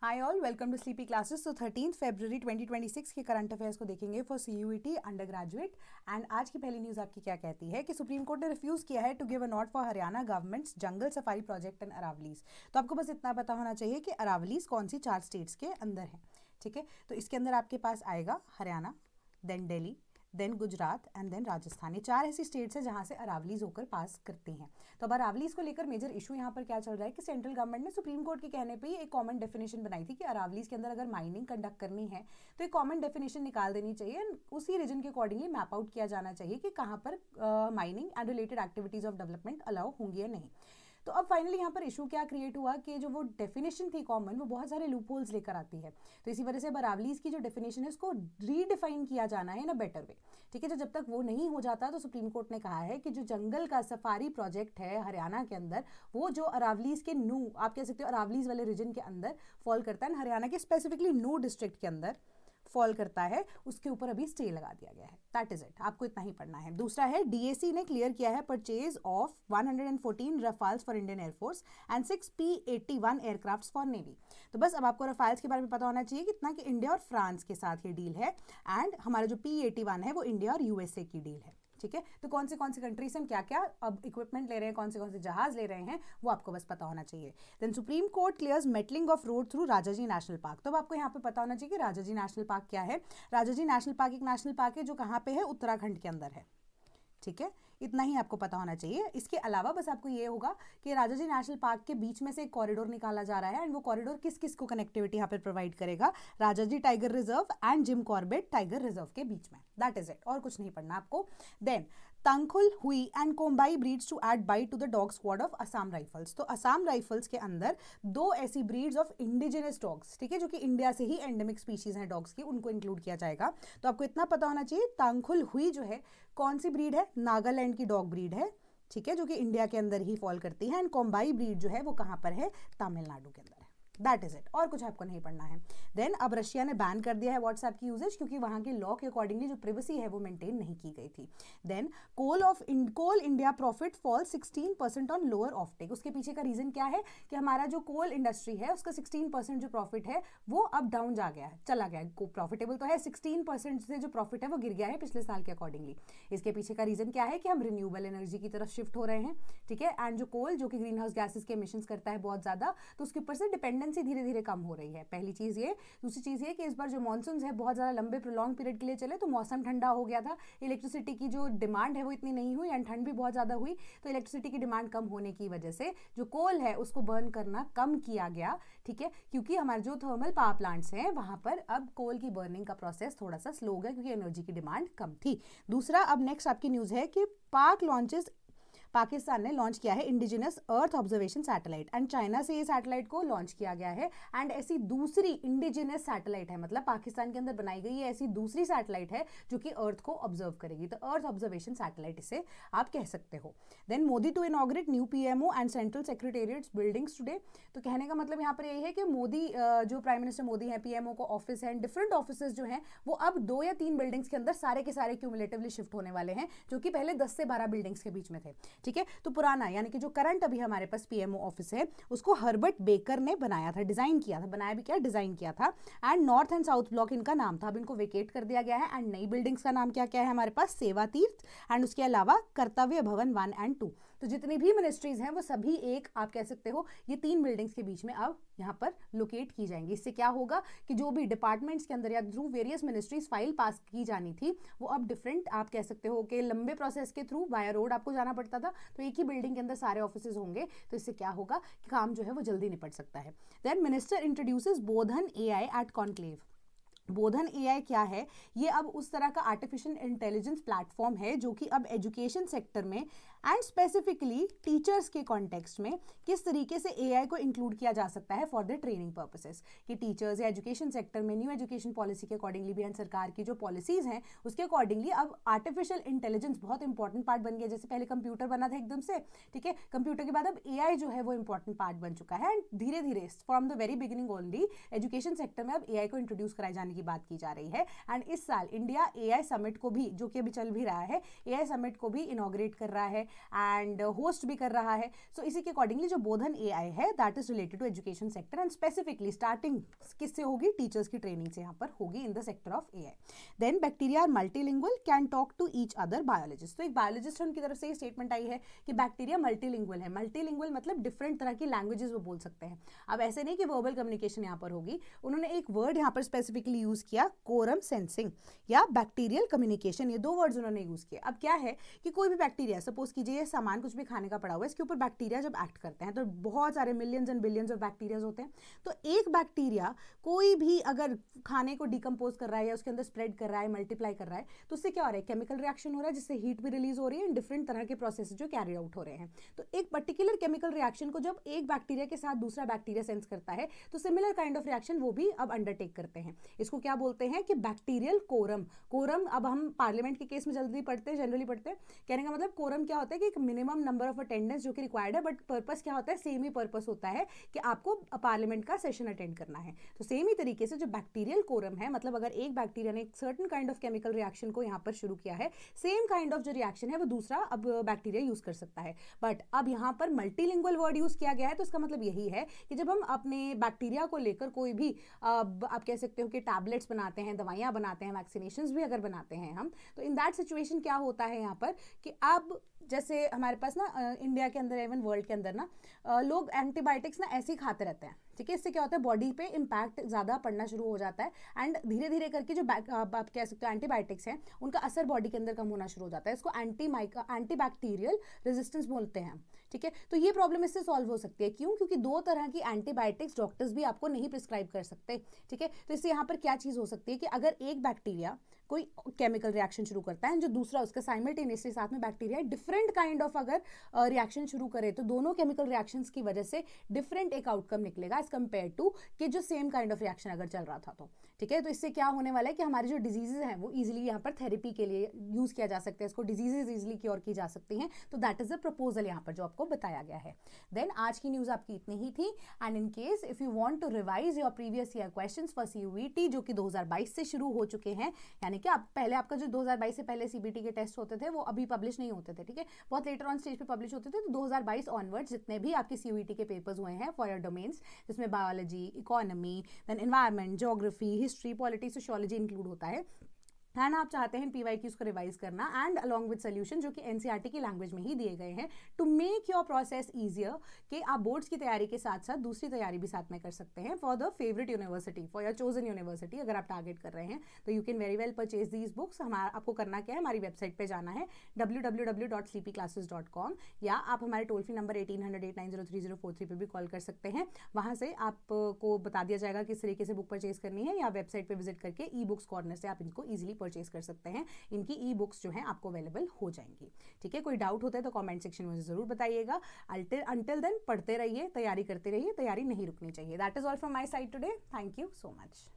Hi all, welcome to Sleepy Classes. तो 13 फरवरी 2026 के करंट अफेयर्स को देखेंगे for CUET undergraduate. And आज की पहली न्यूज़ आपकी क्या कहती है कि सुप्रीम कोर्ट ने रिफ्यूज़ किया है to give a nod for Haryana government's jungle safari project in Aravallis. तो आपको बस इतना पता होना चाहिए कि अरावलीज कौन सी 4 स्टेट्स के अंदर है। ठीक है, तो इसके अंदर आपके पास आएगा Haryana, then Delhi, then Gujarat and then Rajasthan. ये 4 ऐसी स्टेट्स हैं जहाँ से अरावलीज होकर पास करती हैं। तो अब अरावलीज को लेकर मेजर इशू यहाँ पर क्या चल रहा है कि सेंट्रल गवर्नमेंट ने सुप्रीम कोर्ट के कहने पे ही एक कॉमन डेफिनेशन बनाई थी कि अरावलीज के अंदर अगर माइनिंग कंडक्ट करनी है तो एक कॉमन डेफिनेशन निकाल देनी चाहिए। उसी रीजन के अकॉर्डिंगली मैप आउट किया जाना चाहिए कि कहाँ पर mining and related activities of development allow होंगी या नहीं। तो अब फाइनली यहाँ पर इशू क्या क्रिएट हुआ कि जो वो डेफिनेशन थी कॉमन, वो बहुत सारे लूप होल्स लेकर आती है। तो इसी वजह से अरावलीज की जो डेफिनेशन है उसको रीडिफाइन किया जाना है इन अ बेटर वे। ठीक है, तो जब तक वो नहीं हो जाता तो सुप्रीम कोर्ट ने कहा है कि जो जंगल का सफारी प्रोजेक्ट है हरियाणा के अंदर, वो जो अरावलीज के नू, आप कह सकते हो अरावलीज वाले रीजन के अंदर फॉल करता है, हरियाणा के स्पेसिफिकली नू डिस्ट्रिक्ट के अंदर फॉल करता है, उसके ऊपर अभी स्टे लगा दिया गया है। दैट इज इट, आपको इतना ही पढ़ना है। दूसरा है DAC ने क्लियर किया है purchase of 114 Rafales for Indian air force and 6 P-81 aircraft for navy. तो बस अब आपको रफाल्स के बारे में पता होना चाहिए कितना कि इंडिया और फ्रांस के साथ ये डील है, एंड हमारा जो P-81 है वो इंडिया और USA की डील है। ठीक है, तो कौन सी कंट्री से हम क्या क्या अब इक्विपमेंट ले रहे हैं, कौन से जहाज ले रहे हैं, वो आपको बस पता होना चाहिए। Then Supreme Court clears metalling of road through Rajaji National Park. तो अब आपको यहाँ पे पता होना चाहिए कि राजाजी नेशनल पार्क क्या है। राजाजी नेशनल पार्क एक नेशनल पार्क है जो कहाँ पे है, उत्तराखंड के अंदर है। ठीक है, इतना ही आपको पता होना चाहिए। इसके अलावा बस आपको ये होगा कि राजाजी नेशनल पार्क के बीच में से एक कॉरिडोर निकाला जा रहा है, एंड वो कॉरिडोर किस किस को कनेक्टिविटी यहाँ पे प्रोवाइड करेगा, Rajaji tiger reserve and Jim Corbett tiger reserve के बीच में। दैट इज इट, और कुछ नहीं पढ़ना आपको। Then Tangkhul Hui and Kombai breeds to add bite to the dog squad of Assam Rifles. तो असम राइफल्स के अंदर 2 ऐसी ब्रीड्स ऑफ इंडिजिनस डॉग्स, ठीक है, जो कि इंडिया से ही एंडेमिक स्पीशीज हैं डॉग्स की, उनको इंक्लूड किया जाएगा। तो आपको इतना पता होना चाहिए, तंगखुल हुई जो है कौन सी ब्रीड है, नागालैंड की डॉग ब्रीड है। ठीक है, जो कि इंडिया के अंदर ही फॉल करती है, एंड कोम्बाई ब्रीड जो है वो कहाँ पर है, तमिलनाडु के अंदर है। दैट इज इट, और कुछ आपको नहीं पढ़ना है। देन अब रशिया ने बैन कर दिया है व्हाट्सएप की यूजेज, क्योंकि वहां के लॉ के अकॉर्डिंगली जो प्रिवेसी है वो मेंटेन नहीं की गई थी। Then Coal India profit fall 16% on lower offtake. उसके पीछे का रीजन क्या है कि हमारा जो कोल इंडस्ट्री है उसका 16% जो प्रॉफिट है वो अब डाउन जा गया है, चला गया है। प्रॉफिटेबल तो है, 16% से जो प्रॉफिट है वो गिर गया है पिछले साल के अकॉर्डिंगली। इसके पीछे का रीजन क्या है कि हम रिन्यूएबल एनर्जी की तरफ शिफ्ट हो रहे हैं। ठीक है, एंड जो कोल जो कि ग्रीन हाउस गैसेज के एमिशंस करता है बहुत ज्यादा, तो उसके ऊपर से डिपेंडेंसी धीरे धीरे कम हो रही है। पहली चीज ये। दूसरी चीज ये कि इस बार जो मॉनसून है बहुत ज्यादा लंबे प्रोलॉन्ग पीरियड के लिए चले, तो मौसम ठंडा हो गया था, इलेक्ट्रिसिटी की जो डिमांड है वो इतनी नहीं हुई, एंड ठंड भी बहुत ज्यादा हुई, तो इलेक्ट्रिसिटी की डिमांड कम होने की वजह से जो कोल है उसको बर्न करना कम किया गया। ठीक है, क्योंकि हमारे जो थर्मल पावर प्लांट्स हैं वहां पर अब कोल की बर्निंग का प्रोसेस थोड़ा सा स्लो हो गया, क्योंकि एनर्जी की डिमांड कम थी। दूसरा, अब नेक्स्ट आपकी न्यूज है कि पाकिस्तान ने लॉन्च किया है indigenous earth observation satellite, and China से ये सैटेलाइट को लॉन्च किया गया है। एंड ऐसी दूसरी इंडिजिनस सैटेलाइट है, मतलब पाकिस्तान के अंदर बनाई गई है ऐसी दूसरी सैटेलाइट है जो कि अर्थ को ऑब्जर्व करेगी। तो अर्थ ऑब्जर्वेशन सैटेलाइट इसे आप कह सकते हो। Then Modi to inaugurate new PMO and central secretariats buildings today. तो कहने का मतलब यहाँ पर यही है कि मोदी, जो प्राइम मिनिस्टर मोदी है, PMO को ऑफिस है, डिफरेंट ऑफिसेज जो हैं वो अब 2 या 3 बिल्डिंग्स के अंदर सारे के सारे क्यूमुलेटिवली शिफ्ट होने वाले हैं, जो कि पहले 10 से 12 बिल्डिंग्स के बीच में थे। ठीक है, तो पुराना यानी कि जो करंट अभी हमारे पास PMO ऑफिस है उसको हर्बर्ट बेकर ने बनाया था, डिजाइन किया था, बनाया भी क्या, डिजाइन किया था। And north and south block इनका नाम था, अब इनको वेकेट कर दिया गया है। एंड नई बिल्डिंग्स का नाम क्या क्या है हमारे पास, सेवा तीर्थ, एंड उसके अलावा कर्तव्य भवन 1 एंड 2। तो जितनी भी मिनिस्ट्रीज हैं वो सभी एक, आप कह सकते हो, ये 3 बिल्डिंग्स के बीच में अब यहाँ पर लोकेट की जाएंगी। इससे क्या होगा कि जो भी डिपार्टमेंट्स के अंदर या थ्रू वेरियस मिनिस्ट्रीज फाइल पास की जानी थी वो अब डिफरेंट, आप कह सकते हो कि लंबे प्रोसेस के थ्रू वाया रोड आपको जाना पड़ता था, तो एक ही बिल्डिंग के अंदर सारे ऑफिसेज होंगे। तो इससे क्या होगा कि काम जो है वो जल्दी निपट सकता है। देन मिनिस्टर इंट्रोड्यूसेस बोधन AI एट कॉन्क्लेव। बोधन AI क्या है, ये अब उस तरह का आर्टिफिशियल इंटेलिजेंस प्लेटफॉर्म है जो कि अब एजुकेशन सेक्टर में एंड स्पेसिफिकली टीचर्स के कॉन्टेक्स्ट में किस तरीके से AI को इंक्लूड किया जा सकता है फॉर द ट्रेनिंग पर्पसेस, कि टीचर्स या एजुकेशन सेक्टर में न्यू एजुकेशन पॉलिसी के अकॉर्डिंगली भी एंड सरकार की जो पॉलिसीज हैं उसके अकॉर्डिंगली अब आर्टिफिशियल इंटेलिजेंस बहुत इंपॉर्टेंट पार्ट बन गया। जैसे पहले कंप्यूटर बना था एकदम से, ठीक है, कंप्यूटर के बाद अब AI जो है वो इंपॉर्टेंट पार्ट बन चुका है, एंड धीरे धीरे from the very beginning only education sector में अब AI को इंट्रोड्यूस कराए जाने की बात की जा रही है। एंड इस साल इंडिया AI समिट को भी, जो कि अभी चल भी रहा है, AI समिट को भी इनॉग्रेट कर रहा है एंड होस्ट भी कर रहा है। सो इसी के अकॉर्डिंगली जो बोधन AI है that is related to education sector and specifically starting किससे होगी, टीचर्स की ट्रेनिंग से यहाँ पर होगी in the sector of AI। Then bacteria are multilingual, can talk to each other biologist. तो एक बायोलॉजिस्ट उनकी तरफ से ये स्टेटमेंट आई है कि बैक्टीरिया मल्टीलिंगुअल है। मल्टीलिंगुअल मतलब डिफरेंट तरह की लैंग्वेजेस वो बोल सकते हैं। अब ऐसे नहीं कि वर्बल कम्युनिकेशन यहाँ पर होगी, उन्होंने एक वर्ड यहाँ पर स्पेसिफिकली यूज किया, कोरम सेंसिंग या बैक्टीरियल कम्युनिकेशन, ये 2 वर्ड्स उन्होंने यूज किए। अब क्या है कि कोई भी बैक्टीरिया, सपोज कीजिए सामान कुछ भी खाने का पड़ा हुआ है, इसके ऊपर बैक्टीरिया जब एक्ट करते हैं तो बहुत सारे millions and billions of bacteria होते हैं। तो एक बैक्टीरिया कोई भी अगर खाने को डिकम्पोज कर रहा है या उसके अंदर स्प्रेड कर रहा है, मल्टीप्लाई कर रहा है, तो उससे क्या हो रहा है, केमिकल रिएक्शन हो रहा है जिससे हीट भी रिलीज हो रही है एंड डिफरेंट तरह के प्रोसेस जो कैरी आउट हो रहे हैं। तो एक पर्टिकुलर केमिकल रिएक्शन को जब एक बैक्टीरिया के साथ दूसरा बैक्टीरिया सेंस करता है तो सिमिलर काइंड ऑफ रिएक्शन वो भी अब अंडरटेक करते हैं। इसको क्या बोलते हैं कि बैक्टीरियल कोरम। कोरम अब हम पार्लियामेंट के केस में जल्दी पढ़ते हैं, जनरली पढ़ते हैं। कहने का मतलब कोरम क्या होता है कि एक मिनिमम नंबर ऑफ अटेंडेंस जो कि रिक्वायर्ड है, बट पर्पस क्या होता है, सेम ही पर्पस होता है कि आपको पार्लियामेंट का सेशन अटेंड करना है। तो सेम ही तरीके से जो बैक्टीरियल कोरम है, मतलब अगर एक बैक्टीरिया ने एक certain kind of chemical reaction को यहाँ पर शुरू किया है, सेम काइंड ऑफ जो रिएक्शन है वो दूसरा अब बैक्टीरिया यूज कर सकता है। बट अब यहाँ पर मल्टीलिंगुअल वर्ड यूज किया गया है, तो इसका मतलब यही है कि जब हम अपने बैक्टीरिया को लेकर कोई भी आप कह सकते हो कि टैबलेट्स बनाते हैं, दवाइयाँ बनाते हैं, वैक्सीनेशंस भी अगर बनाते हैं हम, तो इन दैट सिचुएशन क्या होता है यहाँ पर कि अब जैसे हमारे पास ना इंडिया के अंदर, इवन वर्ल्ड के अंदर ना लोग एंटीबायोटिक्स ना ऐसे ही खाते रहते हैं, ठीक है। इससे क्या होता है, बॉडी पे इम्पैक्ट ज़्यादा पड़ना शुरू हो जाता है एंड धीरे धीरे करके जो आप कह सकते हो एंटीबायोटिक्स हैं उनका असर बॉडी के अंदर कम होना शुरू हो जाता है। इसको एंटीबैक्टीरियल रेजिस्टेंस बोलते हैं, ठीक है। तो ये प्रॉब्लम इससे सॉल्व हो सकती है। क्यों? क्योंकि 2 तरह की एंटीबायोटिक्स डॉक्टर्स भी आपको नहीं प्रिस्क्राइब कर सकते, ठीक है। तो इससे यहाँ पर क्या चीज़ हो सकती है कि अगर एक बैक्टीरिया कोई केमिकल रिएक्शन शुरू करता है जो दूसरा उसका साइमल्टेनियसली साथ में बैक्टीरिया डिफरेंट काइंड ऑफ अगर रिएक्शन शुरू करे, तो दोनों केमिकल रिएक्शंस की वजह से डिफरेंट एक आउटकम निकलेगा एज कंपेयर टू कि जो सेम काइंड ऑफ रिएक्शन अगर चल रहा था तो, ठीक है। तो इससे क्या होने वाला है कि हमारी जो डिजीजेज हैं वो इजीली यहाँ पर थेरेपी के लिए यूज किया जा सकता है, इसको डिजीजेज इजीली क्योर की जा सकती हैं। तो दैट इज द प्रपोजल यहाँ पर जो आपको बताया गया है। देन आज की न्यूज आपकी इतनी ही थी। And in case if you want to revise your previous year questions for CUET जो कि 2022 से शुरू हो चुके हैं, यानी कि आप पहले आपका जो 2022 से पहले CBT के टेस्ट होते थे वो अभी पब्लिश नहीं होते थे, ठीक है, बहुत लेटर ऑन स्टेज पे पब्लिश होते थे। तो 2022 ऑनवर्ड्स जितने भी आपके CUET के पेपर्स हुए हैं फॉर योर डोमेन्स, जिसमें biology, economy, then environment, geography, history, polity, sociology include होता है, एंड आप चाहते हैं PYQs को रिवाइज करना एंड अलॉन्ग विद सोल्यूशन जो कि NCERT की लैंग्वेज में ही दिए गए हैं, to make your process easier, कि आप बोर्ड्स की तैयारी के साथ साथ दूसरी तैयारी भी साथ में कर सकते हैं for the favourite university, for your chosen university अगर आप टारगेट कर रहे हैं। तो you can very well purchase these books. आपको करना क्या है, हमारी वेबसाइट पर जाना है www.sleepyclasses.com, या आप हमारे टोल फ्री नंबर 1800-8903-043 पर भी कॉल कर सकते हैं। वहाँ से आपको बता दिया जाएगा किस तरीके से बुक परचेज करनी है, या वेबसाइट पर विजिट करके ई-बुक्स कॉर्नर से आप इनको ईजिली परचेज कर सकते हैं। इनकी ई-बुक्स जो हैं आपको अवेलेबल हो जाएंगी, ठीक है। कोई डाउट होता है तो कमेंट सेक्शन में जरूर बताइएगा। अंटिल देन पढ़ते रहिए, तैयारी करते रहिए, तैयारी नहीं रुकनी चाहिए। That is all from my side today. Thank you so much.